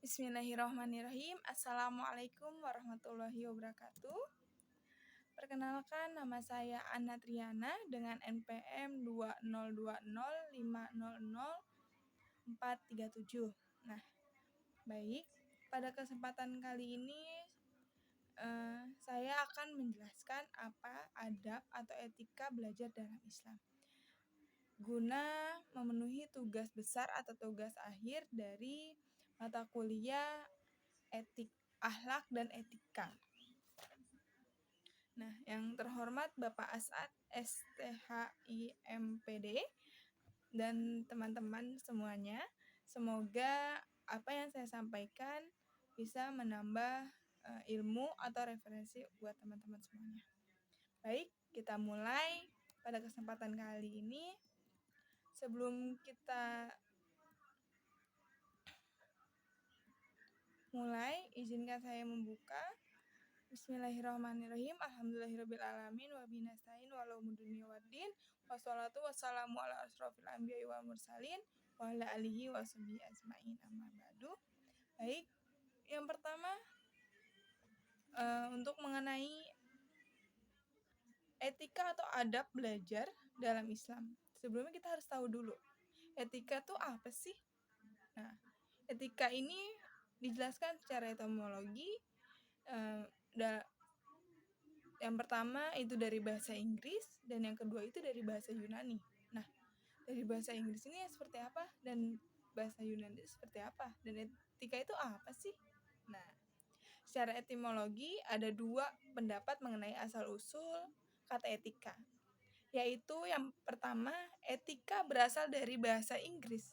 Bismillahirrahmanirrahim. Assalamualaikum warahmatullahi wabarakatuh. Perkenalkan, nama saya Anna Triana dengan NPM 2020500437. Nah, baik. Pada kesempatan kali ini saya akan menjelaskan apa adab atau etika belajar dalam Islam, guna memenuhi tugas besar atau tugas akhir dari mata kuliah etik, akhlak, dan etika. Nah, yang terhormat Bapak As'ad STHIMPD dan teman-teman semuanya, semoga apa yang saya sampaikan bisa menambah ilmu atau referensi buat teman-teman semuanya. Baik, kita mulai pada kesempatan kali ini. Sebelum kita mulai, izinkan saya membuka. Bismillahirrahmanirrahim. Alhamdulillahirrabbilalamin. Wabihi nasta'in wa ala umuri dunya waddin. Wassalatu wassalamu ala asrofil anbiya'i wal mursalin wa ala alihi wa sahbihi ajma'in, amma ba'du. Baik, yang pertama untuk mengenai etika atau adab belajar dalam Islam. Sebelumnya kita harus tahu dulu, etika itu apa sih? Nah, etika ini dijelaskan secara etimologi. Yang pertama itu dari bahasa Inggris dan yang kedua itu dari bahasa Yunani. Nah, dari bahasa Inggris ini seperti apa dan bahasa Yunani itu seperti apa, dan etika itu apa sih? Nah, secara etimologi ada dua pendapat mengenai asal-usul kata etika, yaitu yang pertama, etika berasal dari bahasa Inggris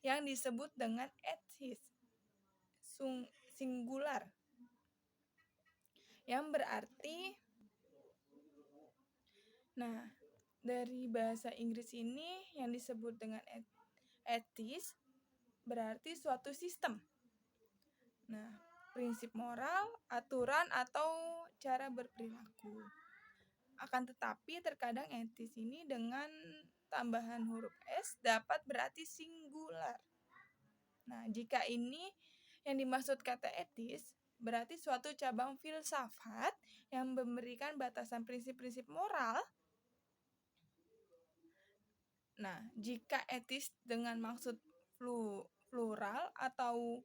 yang disebut dengan ethos singular, yang berarti, nah, dari bahasa Inggris ini yang disebut dengan etis berarti suatu sistem. Nah, prinsip moral, aturan, atau cara berperilaku. Akan tetapi terkadang etis ini dengan tambahan huruf S dapat berarti singular. Nah, jika ini yang dimaksud kata etis, berarti suatu cabang filsafat yang memberikan batasan prinsip-prinsip moral. Nah, jika etis dengan maksud plural atau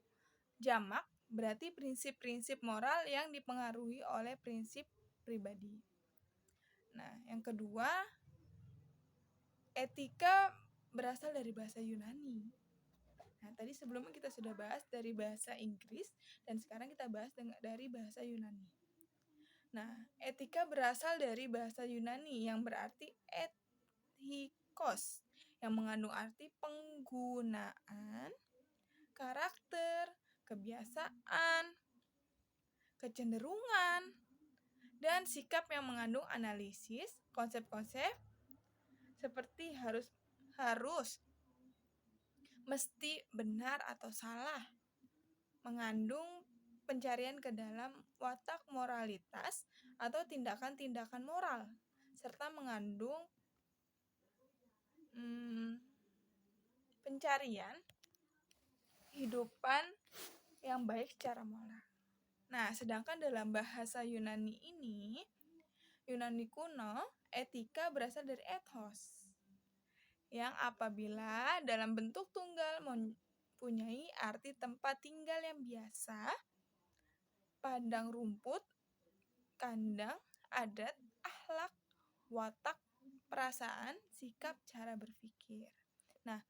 jamak, berarti prinsip-prinsip moral yang dipengaruhi oleh prinsip pribadi. Nah, yang kedua, etika berasal dari bahasa Yunani. Nah, tadi sebelumnya kita sudah bahas dari bahasa Inggris dan sekarang kita bahas dari bahasa Yunani. Nah, etika berasal dari bahasa Yunani yang berarti ethikos, yang mengandung arti penggunaan, karakter, kebiasaan, kecenderungan, dan sikap yang mengandung analisis, konsep-konsep seperti harus, mesti, benar atau salah, mengandung pencarian ke dalam watak moralitas atau tindakan-tindakan moral, serta mengandung pencarian kehidupan yang baik secara moral. Nah, sedangkan dalam bahasa Yunani ini, Yunani kuno, etika berasal dari ethos, yang apabila dalam bentuk tunggal mempunyai arti tempat tinggal yang biasa, padang rumput, kandang, adat, akhlak, watak, perasaan, sikap, cara berpikir. Nah,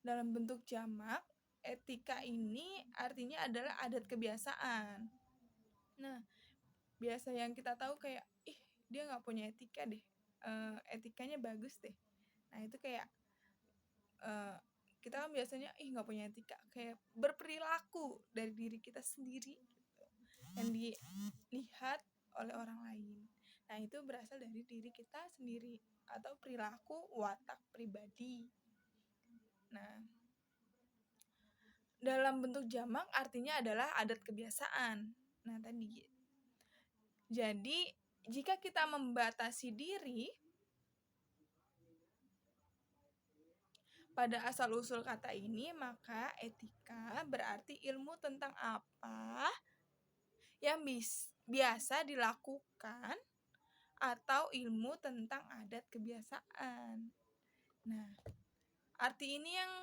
dalam bentuk jamak, etika ini artinya adalah adat kebiasaan. Nah, biasa yang kita tahu kayak, dia nggak punya etika deh, etikanya bagus deh. Nah, itu kayak kita kan biasanya nggak punya etika, kayak berperilaku dari diri kita sendiri gitu, yang dilihat oleh orang lain. Nah, itu berasal dari diri kita sendiri atau perilaku watak pribadi. Nah, dalam bentuk jamak artinya adalah adat kebiasaan. Nah, tadi. Jadi, jika kita membatasi diri Pada asal-usul kata ini, maka etika berarti ilmu tentang apa yang biasa dilakukan atau ilmu tentang adat kebiasaan. Nah, arti ini yang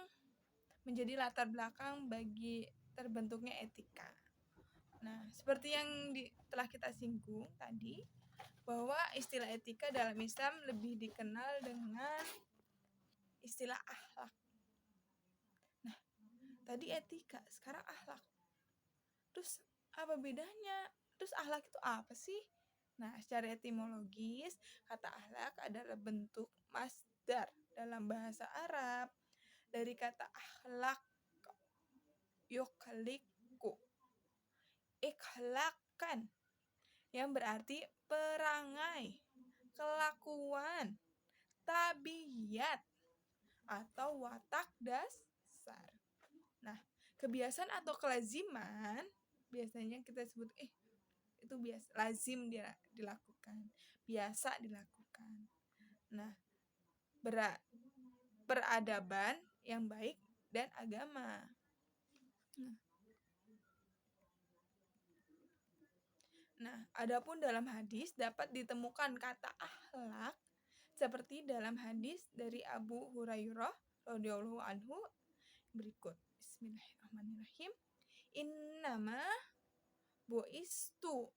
menjadi latar belakang bagi terbentuknya etika. Nah, seperti yang telah kita singgung tadi, bahwa istilah etika dalam Islam lebih dikenal dengan istilah akhlak. Nah, tadi etika, sekarang akhlak. Terus apa bedanya? Terus akhlak itu apa sih? Nah, secara etimologis, kata akhlak adalah bentuk masdar dalam bahasa Arab dari kata akhlak yukhliqu, ikhlakan, yang berarti perangai, kelakuan, tabiat, atau watak dasar. Nah, kebiasaan atau kelaziman biasanya kita sebut itu biasa, lazim dilakukan, biasa dilakukan. Nah, peradaban yang baik dan agama. Nah, adapun dalam hadis dapat ditemukan kata akhlak seperti dalam hadis dari Abu Hurairah radhiyallahu anhu berikut. Bismillahirrahmanirrahim. Innama buistu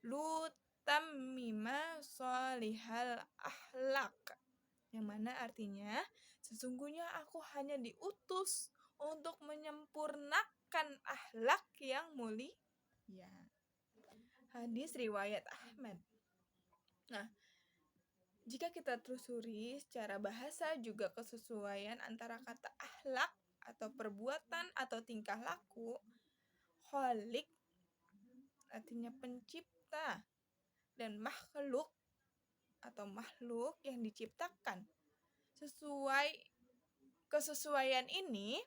lutammima sholihal akhlak. Yang mana artinya, sesungguhnya aku hanya diutus untuk menyempurnakan akhlak yang mulia. Hadis riwayat Ahmad. Nah, jika kita telusuri secara bahasa juga kesesuaian antara kata akhlak atau perbuatan atau tingkah laku, khalik artinya pencipta, dan makhluk atau makhluk yang diciptakan. Kesesuaian ini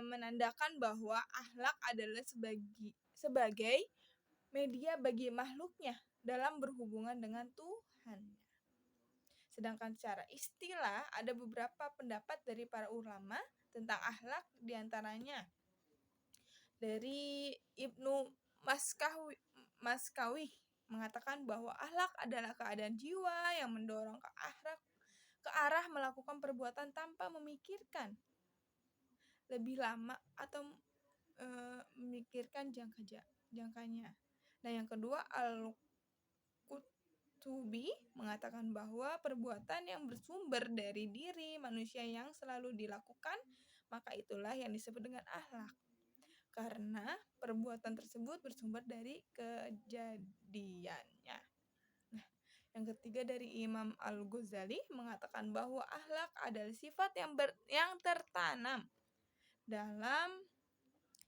menandakan bahwa akhlak adalah sebagai media bagi makhluknya dalam berhubungan dengan Tuhan. Sedangkan secara istilah ada beberapa pendapat dari para ulama tentang akhlak, diantaranya dari Ibnu Maskawi mengatakan bahwa akhlak adalah keadaan jiwa yang mendorong ke arah melakukan perbuatan tanpa memikirkan lebih lama atau memikirkan jangkanya. Nah, yang kedua, Al-Qutubi mengatakan bahwa perbuatan yang bersumber dari diri manusia yang selalu dilakukan, maka itulah yang disebut dengan akhlak. Karena perbuatan tersebut bersumber dari kejadiannya. Nah, yang ketiga dari Imam Al-Ghazali mengatakan bahwa akhlak adalah sifat yang tertanam dalam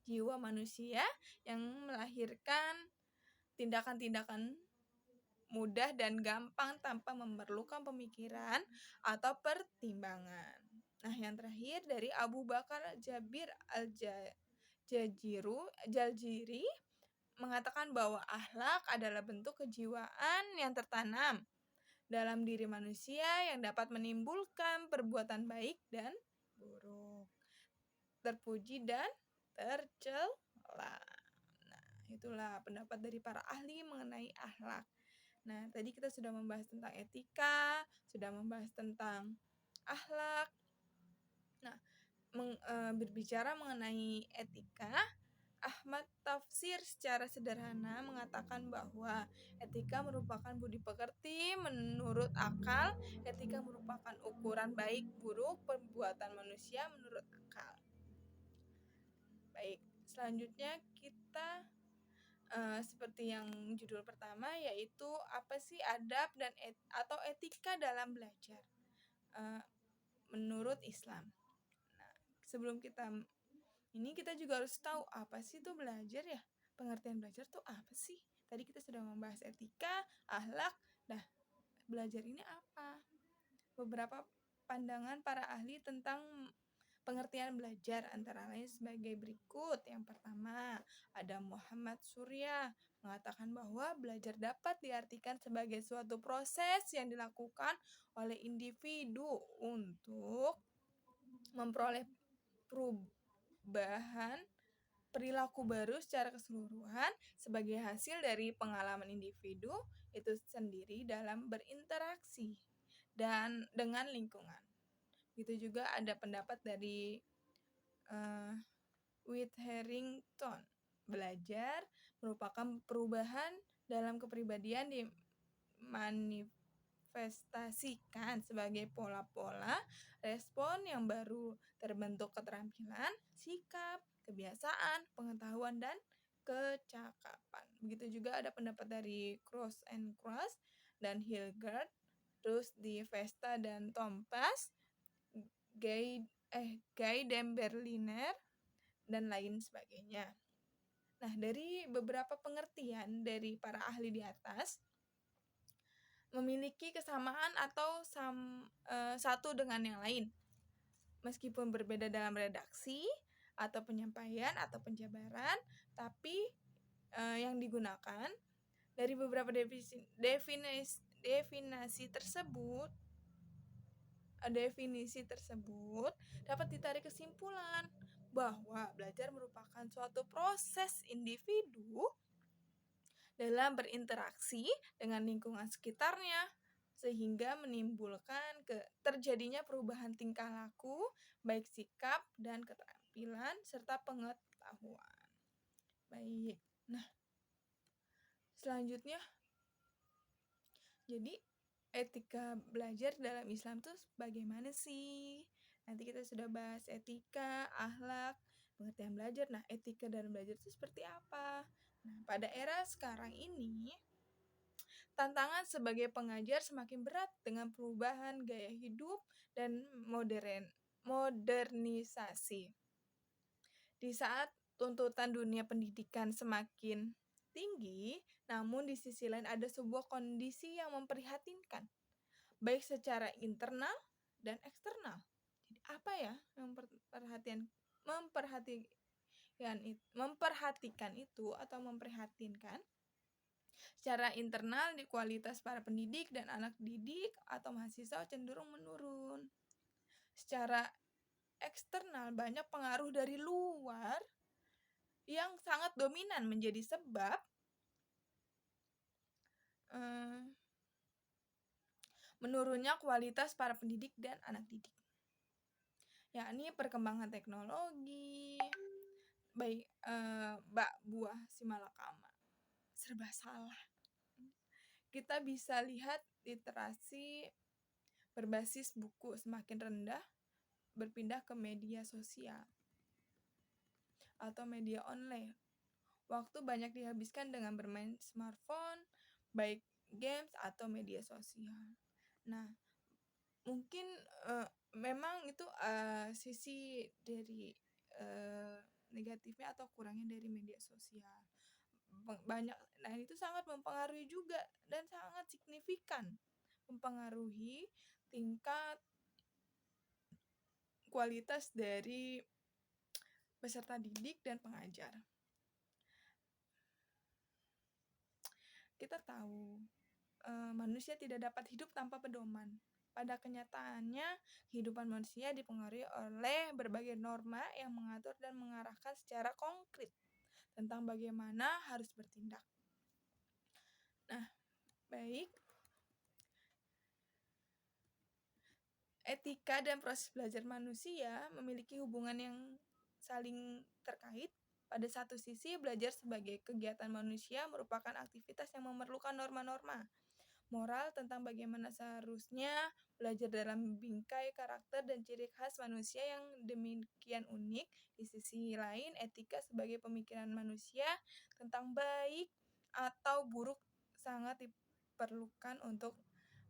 jiwa manusia yang melahirkan tindakan-tindakan mudah dan gampang tanpa memerlukan pemikiran atau pertimbangan. Nah, yang terakhir dari Abu Bakar Jabir Jaljiri mengatakan bahwa akhlak adalah bentuk kejiwaan yang tertanam dalam diri manusia yang dapat menimbulkan perbuatan baik dan buruk, terpuji dan tercela. Nah, itulah pendapat dari para ahli mengenai akhlak. Nah, tadi kita sudah membahas tentang etika, sudah membahas tentang akhlak. Nah, berbicara mengenai etika, Ahmad Tafsir secara sederhana mengatakan bahwa etika merupakan budi pekerti menurut akal. Etika merupakan ukuran baik buruk perbuatan manusia menurut akal. Baik, selanjutnya kita seperti yang judul pertama, yaitu apa sih adab dan atau etika dalam belajar menurut Islam. Nah, sebelum kita juga harus tahu apa sih itu belajar ya. Pengertian belajar tuh apa sih? Tadi kita sudah membahas etika, akhlak. Nah, belajar ini apa? Beberapa pandangan para ahli tentang Pengertian belajar antara lain sebagai berikut. Yang pertama, ada Muhammad Surya mengatakan bahwa belajar dapat diartikan sebagai suatu proses yang dilakukan oleh individu untuk memperoleh perubahan perilaku baru secara keseluruhan sebagai hasil dari pengalaman individu itu sendiri dalam berinteraksi dan dengan lingkungan. Itu juga ada pendapat dari Whit Harrington. Belajar merupakan perubahan dalam kepribadian dimanifestasikan sebagai pola-pola respon yang baru terbentuk keterampilan, sikap, kebiasaan, pengetahuan, dan kecakapan. Begitu juga ada pendapat dari Cross and Cross dan Hilgard, terus di Vesta dan Tompas, Guy dan Berliner, dan lain sebagainya. Nah, dari beberapa pengertian dari para ahli di atas, memiliki kesamaan atau satu dengan yang lain. Meskipun berbeda dalam redaksi, atau penyampaian, atau penjabaran, tapi yang digunakan dari beberapa definisi tersebut dapat ditarik kesimpulan bahwa belajar merupakan suatu proses individu dalam berinteraksi dengan lingkungan sekitarnya sehingga menimbulkan terjadinya perubahan tingkah laku, baik sikap dan keterampilan serta pengetahuan. Baik. Nah, selanjutnya jadi etika belajar dalam Islam tuh bagaimana sih? Nanti kita sudah bahas etika, akhlak, pengertian belajar. Nah, etika dalam belajar itu seperti apa? Nah, pada era sekarang ini, tantangan sebagai pengajar semakin berat dengan perubahan gaya hidup dan modernisasi. Di saat tuntutan dunia pendidikan semakin tinggi, namun di sisi lain ada sebuah kondisi yang memprihatinkan, baik secara internal dan eksternal. Jadi apa ya yang memperhatikan itu atau memprihatinkan? Secara internal, di kualitas para pendidik dan anak didik atau mahasiswa cenderung menurun. Secara eksternal, banyak pengaruh dari luar yang sangat dominan menjadi sebab menurunnya kualitas para pendidik dan anak didik, yakni perkembangan teknologi, baik bak buah si malakama, serba salah. Kita bisa lihat literasi berbasis buku semakin rendah, berpindah ke media sosial atau media online. Waktu banyak dihabiskan dengan bermain smartphone, baik games atau media sosial. Nah, mungkin memang itu sisi dari negatifnya atau kurangnya dari media sosial. Banyak, nah itu sangat mempengaruhi juga dan sangat signifikan mempengaruhi tingkat kualitas dari peserta didik dan pengajar. Kita tahu manusia tidak dapat hidup tanpa pedoman. Pada kenyataannya, kehidupan manusia dipengaruhi oleh berbagai norma yang mengatur dan mengarahkan secara konkret tentang bagaimana harus bertindak. Nah, baik. Etika dan proses belajar manusia memiliki hubungan yang saling terkait. Pada satu sisi, belajar sebagai kegiatan manusia merupakan aktivitas yang memerlukan norma-norma moral tentang bagaimana seharusnya belajar dalam bingkai karakter dan ciri khas manusia yang demikian unik. Di sisi lain, etika sebagai pemikiran manusia tentang baik atau buruk sangat diperlukan untuk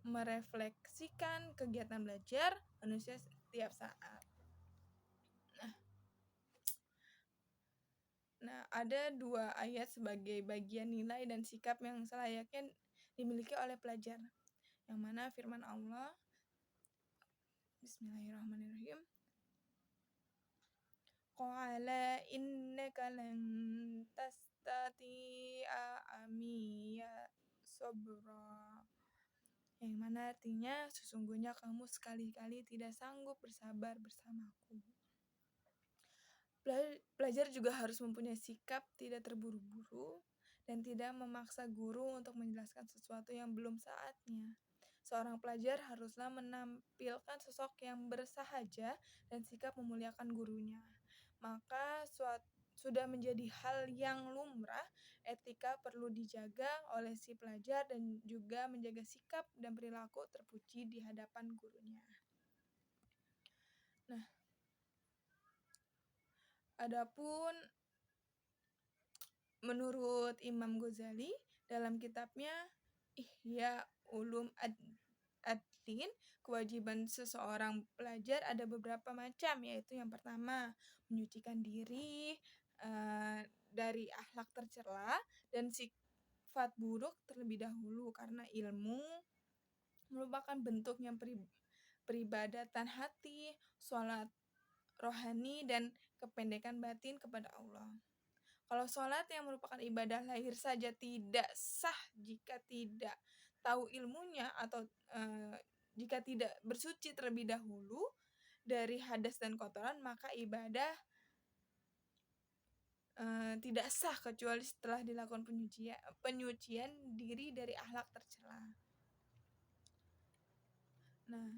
merefleksikan kegiatan belajar manusia setiap saat. Nah, ada 2 ayat sebagai bagian nilai dan sikap yang selayaknya dimiliki oleh pelajar. Yang mana firman Allah, Bismillahirrahmanirrahim, qala innaka lan tastati'a amiya sabra. Yang mana artinya sesungguhnya kamu sekali-kali tidak sanggup bersabar bersamaku. Pelajar juga harus mempunyai sikap tidak terburu-buru dan tidak memaksa guru untuk menjelaskan sesuatu yang belum saatnya. Seorang pelajar haruslah menampilkan sosok yang bersahaja dan sikap memuliakan gurunya. Maka sudah menjadi hal yang lumrah, etika perlu dijaga oleh si pelajar dan juga menjaga sikap dan perilaku terpuji di hadapan gurunya. Nah, adapun menurut Imam Ghazali dalam kitabnya Ihya Ulum Ad-Din, kewajiban seseorang pelajar ada beberapa macam, yaitu yang pertama, menyucikan diri dari akhlak tercela dan sifat buruk terlebih dahulu, karena ilmu merupakan bentuknya peribadatan hati, sholat rohani, dan kependekan batin kepada Allah. Kalau sholat yang merupakan ibadah lahir saja tidak sah jika tidak tahu ilmunya atau jika tidak bersuci terlebih dahulu dari hadas dan kotoran, maka ibadah tidak sah kecuali setelah dilakukan penyucian diri dari akhlak tercela. Nah,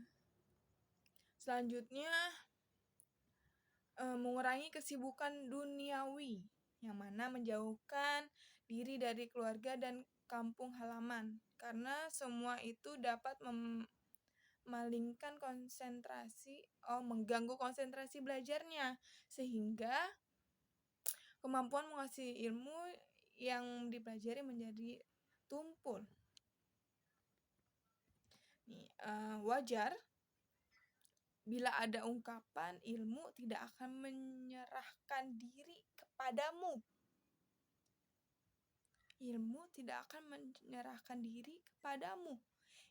selanjutnya mengurangi kesibukan duniawi, yang mana menjauhkan diri dari keluarga dan kampung halaman, karena semua itu dapat mengganggu konsentrasi belajarnya, sehingga kemampuan menguasai ilmu yang dipelajari menjadi tumpul. Wajar bila ada ungkapan ilmu tidak akan menyerahkan diri kepadamu. Ilmu tidak akan menyerahkan diri kepadamu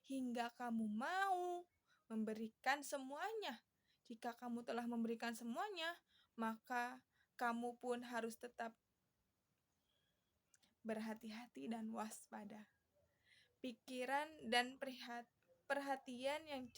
hingga kamu mau memberikan semuanya. Jika kamu telah memberikan semuanya, maka kamu pun harus tetap berhati-hati dan waspada. Pikiran dan perhatian yang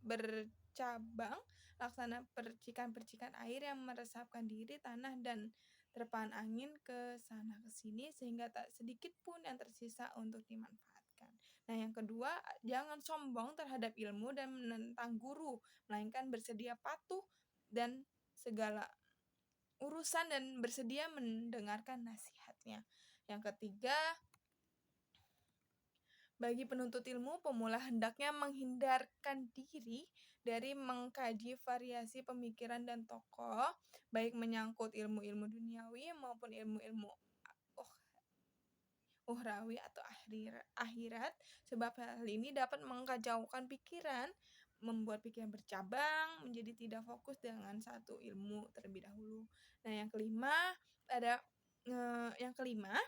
bercabang laksana percikan-percikan air yang meresapkan diri tanah dan terpaan angin ke sana ke sini, sehingga tak sedikit pun yang tersisa untuk dimanfaatkan. Nah, yang kedua, jangan sombong terhadap ilmu dan menentang guru, melainkan bersedia patuh dan segala urusan dan bersedia mendengarkan nasihatnya. Yang ketiga, bagi penuntut ilmu, pemula hendaknya menghindarkan diri dari mengkaji variasi pemikiran dan tokoh, baik menyangkut ilmu-ilmu duniawi maupun ilmu-ilmu uhrawi atau akhirat, sebab hal ini dapat mengkacaukan pikiran, membuat pikiran bercabang, menjadi tidak fokus dengan satu ilmu terlebih dahulu. Nah, yang kelima,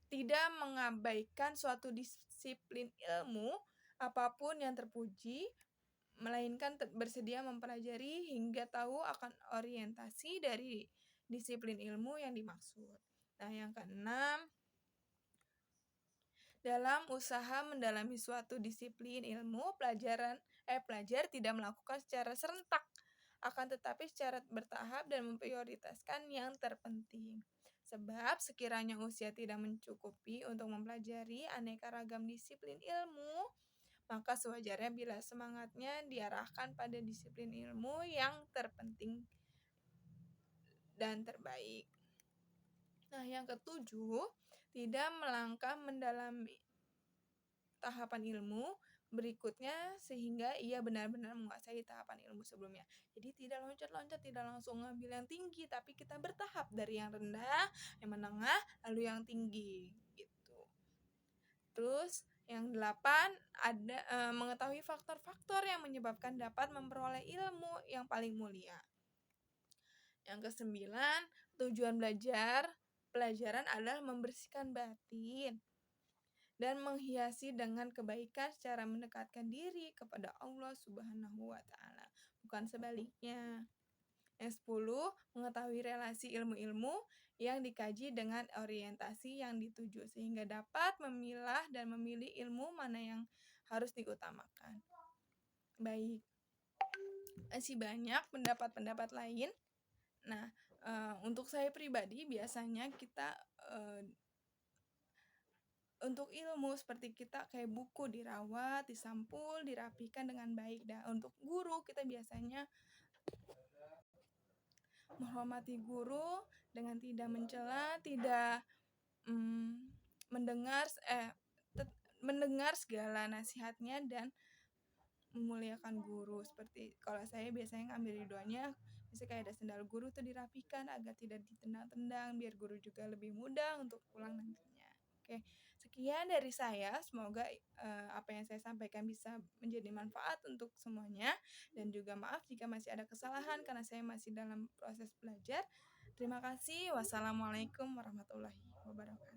tidak mengabaikan suatu disiplin ilmu apapun yang terpuji, melainkan bersedia mempelajari hingga tahu akan orientasi dari disiplin ilmu yang dimaksud. Nah, yang keenam, dalam usaha mendalami suatu disiplin ilmu, pelajar tidak melakukan secara serentak, akan tetapi secara bertahap dan memprioritaskan yang terpenting. Sebab sekiranya usia tidak mencukupi untuk mempelajari aneka ragam disiplin ilmu, maka sewajarnya bila semangatnya diarahkan pada disiplin ilmu yang terpenting dan terbaik. Nah, yang ketujuh, tidak melangkah mendalami tahapan ilmu berikutnya sehingga ia benar-benar menguasai tahapan ilmu sebelumnya. Jadi tidak loncat-loncat, tidak langsung ngambil yang tinggi, tapi kita bertahap dari yang rendah, yang menengah, lalu yang tinggi gitu. Terus yang 8, ada mengetahui faktor-faktor yang menyebabkan dapat memperoleh ilmu yang paling mulia. Yang ke-9, tujuan pelajaran adalah membersihkan batin dan menghiasi dengan kebaikan secara mendekatkan diri kepada Allah Subhanahu wa Ta'ala, bukan sebaliknya. Yang 10, mengetahui relasi ilmu-ilmu yang dikaji dengan orientasi yang dituju, sehingga dapat memilah dan memilih ilmu mana yang harus diutamakan. Baik, masih banyak pendapat-pendapat lain. Nah, untuk saya pribadi biasanya kita untuk ilmu seperti kita kayak buku dirawat, disampul, dirapikan dengan baik. Dan untuk guru kita biasanya menghormati guru dengan tidak mencela, tidak mendengar segala nasihatnya dan memuliakan guru. Seperti kalau saya biasanya ngambil ridhonya, misalnya kayak ada sendal guru tuh dirapikan agar tidak ditendang-tendang, biar guru juga lebih mudah untuk pulang nantinya. Oke, sekian dari saya. Semoga apa yang saya sampaikan bisa menjadi manfaat untuk semuanya, dan juga maaf jika masih ada kesalahan karena saya masih dalam proses belajar. Terima kasih. Wassalamualaikum warahmatullahi wabarakatuh.